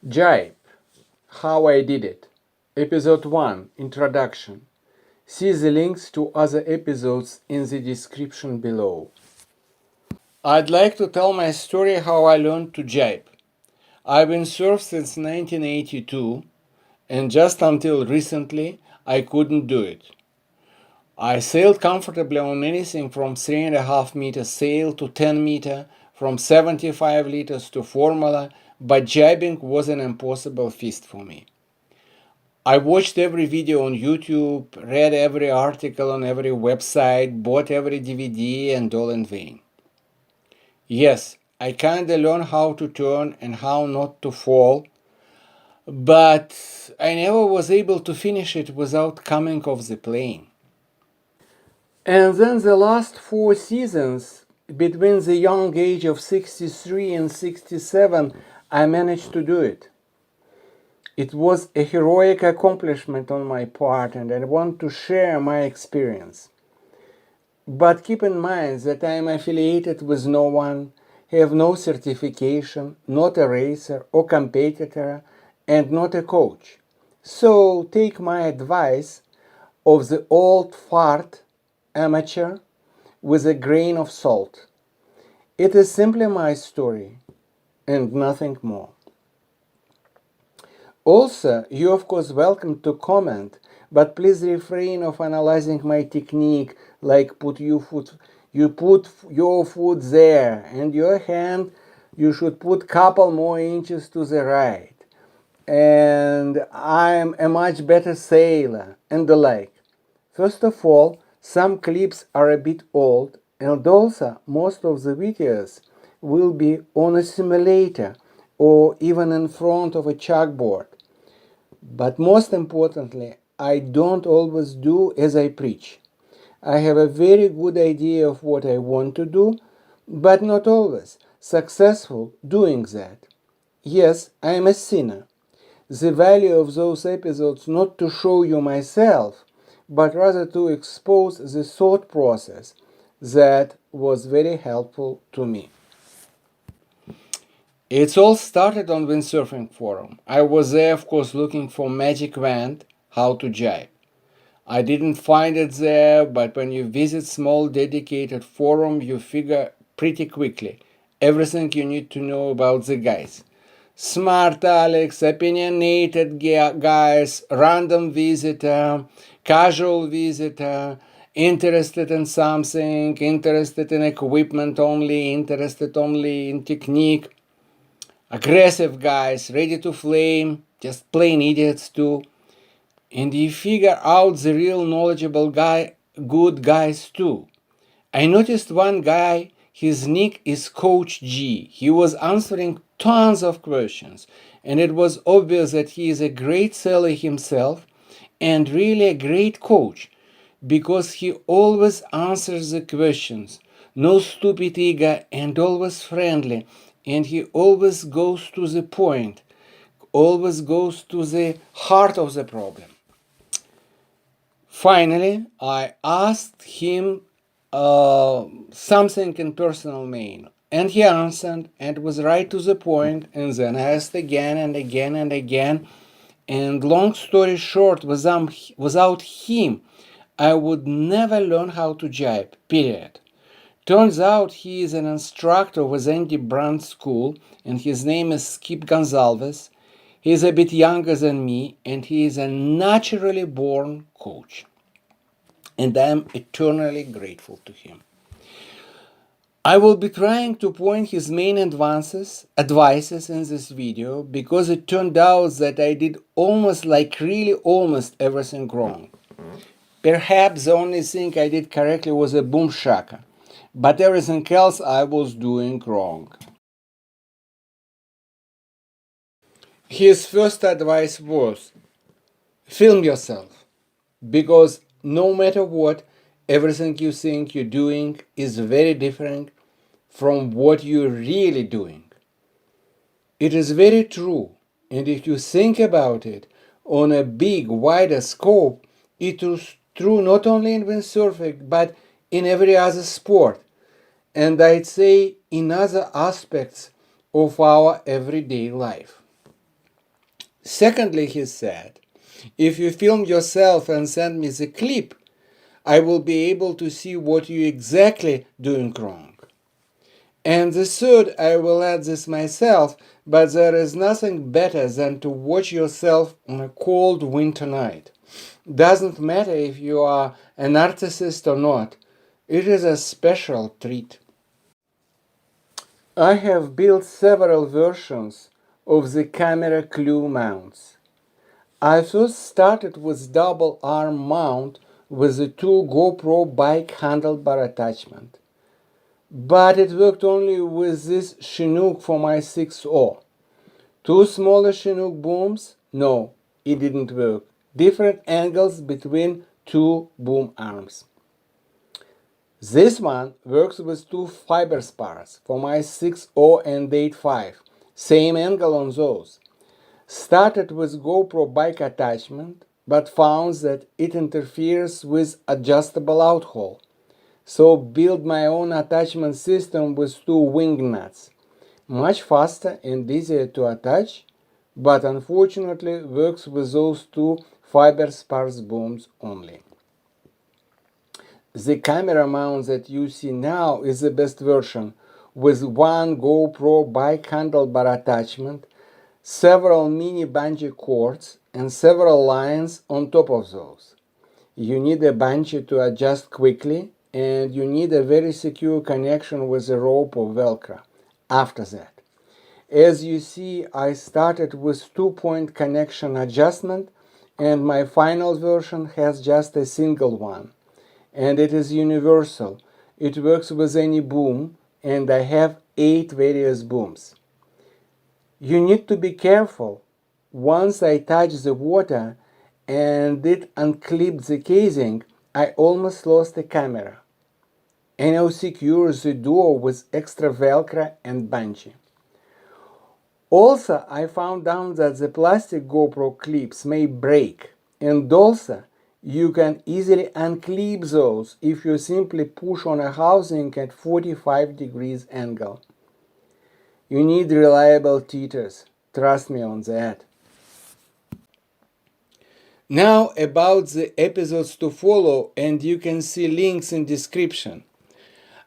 Jybe, How I Did It, Episode 1, Introduction. See the links to other episodes in the description below. I'd like to tell my story how I learned to jybe. I've been surfing since 1982, and just until recently, I couldn't do it. I sailed comfortably on anything from 3.5 meter sail to 10 meter, from 75 liters to Formula, but jybing was an impossible feast for me. I watched every video on YouTube, read every article on every website, bought every DVD, and all in vain. Yes, I kinda learned how to turn and how not to fall, but I never was able to finish it without coming off the plane. And then the last 4 seasons, between the young age of 63 and 67, I managed to do it. It was a heroic accomplishment on my part, and I want to share my experience. But keep in mind that I am affiliated with no one, have no certification, not a racer or competitor, and not a coach. So take my advice of the old fart amateur with a grain of salt. It is simply my story and nothing more. Also, you're of course welcome to comment, but please refrain of analyzing my technique like you put your foot there and your hand you should put couple more inches to the right. And I'm a much better sailor and the like. First of all, some clips are a bit old, and also most of the videos will be on a simulator or even in front of a chalkboard. But most importantly, I don't always do as I preach. I have a very good idea of what I want to do, but not always successful doing that. Yes, I am a sinner. The value of those episodes not to show you myself, but rather to expose the thought process that was very helpful to me. It's all started on Windsurfing forum. I was there, of course, looking for magic wand, how to jybe. I didn't find it there, but when you visit small dedicated forum, you figure pretty quickly everything you need to know about the guys. Smart Alex, opinionated guys, random visitor, casual visitor, interested in something, interested in equipment only, interested only in technique, aggressive guys, ready to flame, just plain idiots too. And you figure out the real knowledgeable good guys too. I noticed one guy, his nick is coachg. He was answering tons of questions, and it was obvious that he is a great sailor himself and really a great coach, because he always answers the questions, no stupid ego, and always friendly, and he always goes to the point, always goes to the heart of the problem. Finally, I asked him something in personal mail, and he answered and was right to the point, and then I asked again and again and again, and long story short, without him, I would never learn how to jybe, period. Turns out he is an instructor with Andy Brand School, and his name is Skip Gonsalves. He is a bit younger than me, and he is a naturally born coach. And I am eternally grateful to him. I will be trying to point his main advices in this video, because it turned out that I did really almost everything wrong. Perhaps the only thing I did correctly was a boom shaka, but everything else I was doing wrong. His first advice was, film yourself, because no matter what, everything you think you're doing is very different from what you're really doing. It is very true, and if you think about it on a big, wider scope, it is true not only in windsurfing, but in every other sport, and I'd say in other aspects of our everyday life. Secondly, he said, if you film yourself and send me the clip, I will be able to see what you exactly doing wrong. And the third, I will add this myself, but there is nothing better than to watch yourself on a cold winter night. Doesn't matter if you are an artist or not, it is a special treat. I have built several versions of the camera clue mounts. I first started with double arm mount with the two GoPro bike handlebar attachment. But it worked only with this Chinook for my 6.0. Two smaller Chinook booms? No, it didn't work. Different angles between two boom arms. This one works with two fiber spars for my 6.0 and 8.5. Same angle on those. Started with GoPro bike attachment, but found that it interferes with adjustable outhole. So build my own attachment system with two wing nuts. Much faster and easier to attach, but unfortunately works with those two fiber spars booms only. The camera mount that you see now is the best version, with one GoPro bike handlebar attachment, several mini bungee cords, and several lines on top of those. You need a bungee to adjust quickly, and you need a very secure connection with a rope or Velcro after that. As you see, I started with 2-point connection adjustment, and my final version has just a single one. And it is universal. It works with any boom, and I have 8 various booms. You need to be careful. Once I touched the water and it unclipped the casing, I almost lost the camera. And I secured the door with extra Velcro and bungee. Also, I found out that the plastic GoPro clips may break, and also you can easily unclip those if you simply push on a housing at 45 degrees angle. You need reliable teethers, trust me on that. Now about the episodes to follow, and you can see links in description.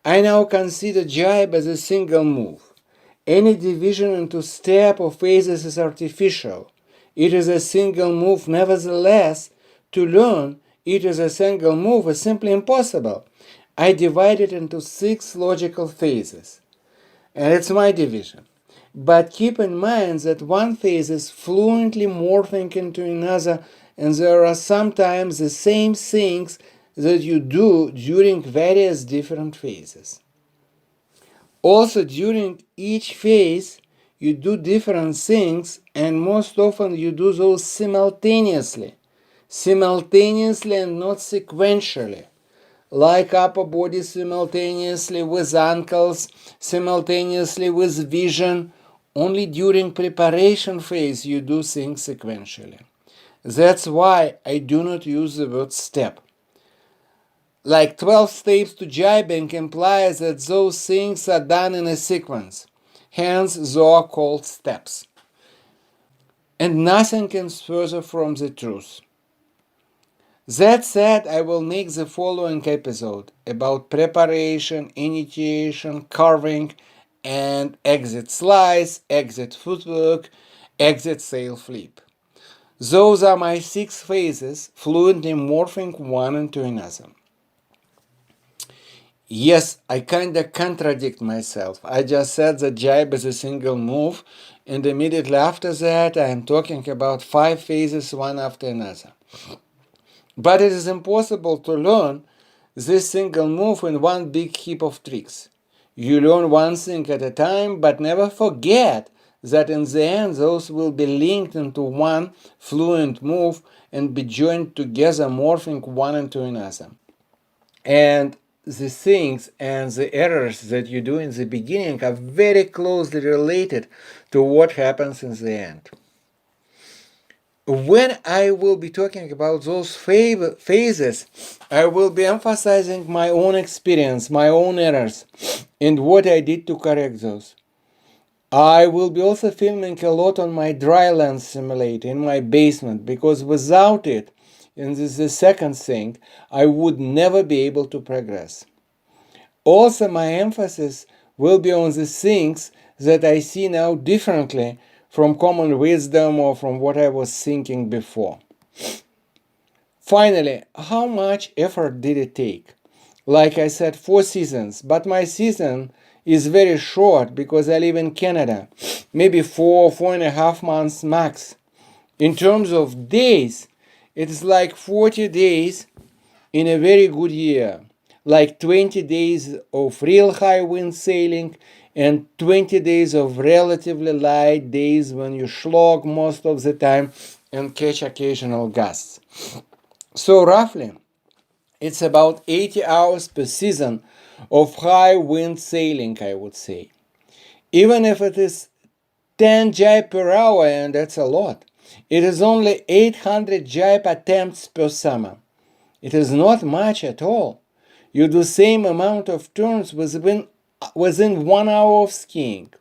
I now consider jybe as a single move. Any division into step or phases is artificial. It is a single move, nevertheless, to learn it is a single move is simply impossible. I divide it into 6 logical phases, and it's my division. But keep in mind that one phase is fluently morphing into another, and there are sometimes the same things that you do during various different phases. Also, during each phase, you do different things, and most often you do those simultaneously and not sequentially, like upper body simultaneously with ankles, simultaneously with vision. Only during preparation phase you do things sequentially. That's why I do not use the word step. Like 12 steps to jybing implies that those things are done in a sequence. Hence, they are called steps. And nothing is further from the truth. That said, I will make the following episode about preparation, initiation, carving, and exit slice, exit footwork, exit sail flip. Those are my 6 phases, fluently morphing one into another. Yes, I kinda contradict myself. I just said that jybe is a single move, and immediately after that I am talking about 5 phases one after another. But it is impossible to learn this single move in one big heap of tricks. You learn one thing at a time, but never forget that in the end those will be linked into one fluent move and be joined together, morphing one into another. And the things and the errors that you do in the beginning are very closely related to what happens in the end. When I will be talking about those phases, I will be emphasizing my own experience, my own errors, and what I did to correct those. I will be also filming a lot on my dry land simulator in my basement, because without it, and this is the second thing, I would never be able to progress. Also, my emphasis will be on the things that I see now differently from common wisdom or from what I was thinking before. Finally, how much effort did it take? Like I said, 4 seasons, but my season is very short because I live in Canada, maybe 4.5 months max. In terms of days, it's like 40 days in a very good year, like 20 days of real high wind sailing and 20 days of relatively light days when you slog most of the time and catch occasional gusts. So roughly, it's about 80 hours per season of high wind sailing, I would say. Even if it is 10 jybe per hour, and that's a lot, it is only 800 jybe attempts per summer. It is not much at all. You do same amount of turns within 1 hour of skiing.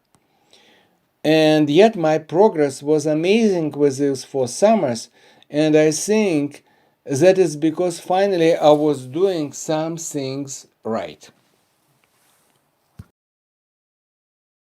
And yet my progress was amazing with these 4 summers, and I think that is because finally I was doing some things right.